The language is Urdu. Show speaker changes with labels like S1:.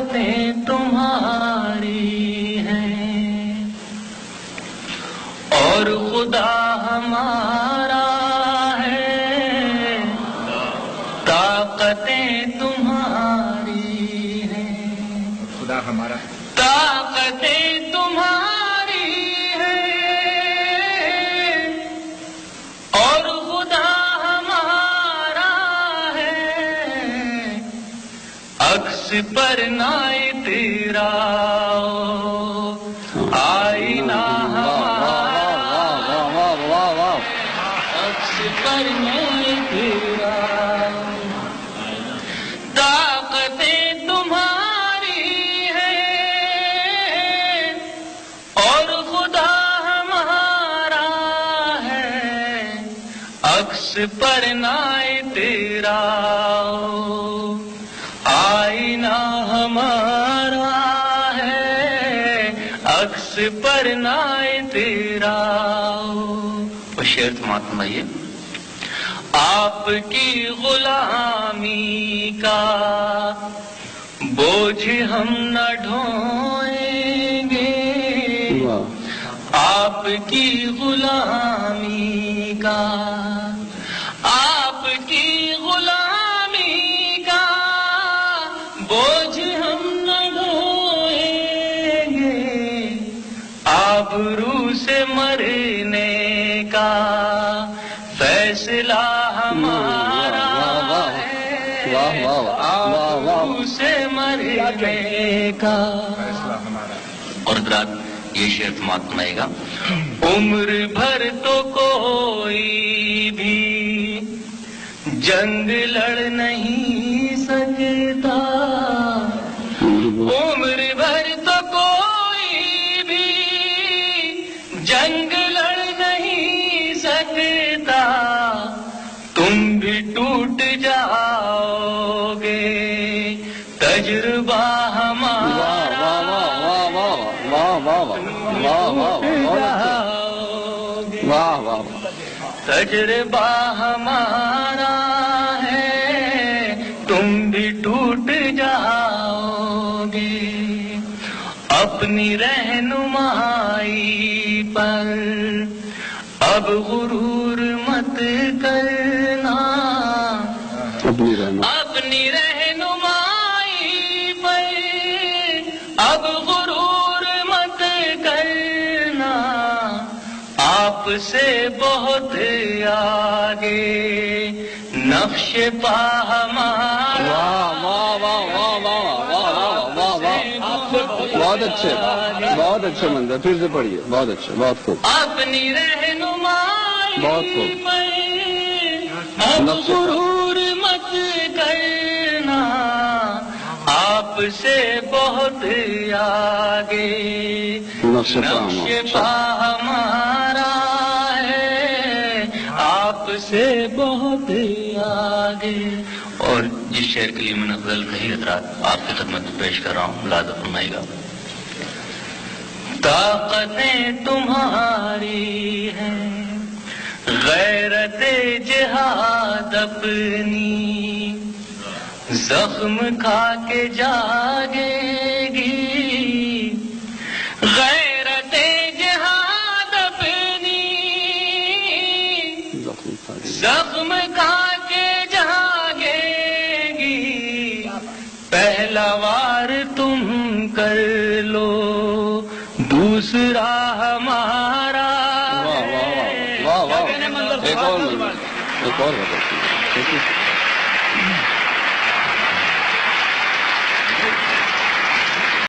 S1: طاقتیں تمہاری ہیں اور خدا ہمارا ہے، طاقتیں تمہاری ہیں،
S2: خدا ہمارا
S1: طاقتیں تمہاری ہیں اور خدا ہمارا ہے، عکس پر نائے تیرا آئینہ ہمارا، عکس پر نائے تیرا، طاقتیں تمہاری ہیں اور خدا ہمارا ہے، عکس پر نائے تیرا آئینہ ہمارا ہے، عکس پر نائے تیرا۔ وہ شعر سماعت فرمائیے۔ آپ کی غلامی کا بوجھ ہم نہ ڈھوئیں گے، آپ کی غلامی کا، آپ کی غلامی کا بوجھ ہم نہ ڈھوئیں گے، آبرو سے مرنے کا فیصلہ ہمارا ہے، آبرو سے مرنے کا
S2: فیصلہ ہمارا۔
S1: اور حضرات یہ شعر سماعت فرمائے گا۔ عمر بھر تو کوئی بھی جنگ لڑ نہیں سکتا، عمر بھر تو کوئی بھی جنگ لڑ نہیں سکتا، تم بھی ٹوٹ جاؤ گے تجربہ ہمارا، تجربہ ہمارا ہے، تم بھی ٹوٹ جاؤ گے، اپنی رہنمائی پر اب غرور مت کرنا، اپنی رہنمائی پر اب غرور مت کرنا، آپ سے بہت آگے نقش پا ہمارا،
S3: بہت اچھے، بہت اچھے منظر، پھر سے پڑھیے، بہت اچھے، بہت خوب،
S1: اپنی رہنمائی
S3: بہت خوب۔
S1: پر اب غرور مت کرنا، آپ سے بہت آگے
S3: نقش
S1: پا ہمارا ہے، آپ سے بہت آگے۔ اور جس شعر کے لیے میں نے غزل کہی حضرات آپ کی خدمت میں پیش کر رہا ہوں، ملاحظہ فرمائے گا۔ طاقتیں تمہاری ہیں، غیرت جہاد اپنی زخم کھا کے جاگے گی، غیرت جہاد اپنی زخم کھا کے جاگے گی، پہلا وار تم کر لو دوسرا ہمارا
S3: ایک اور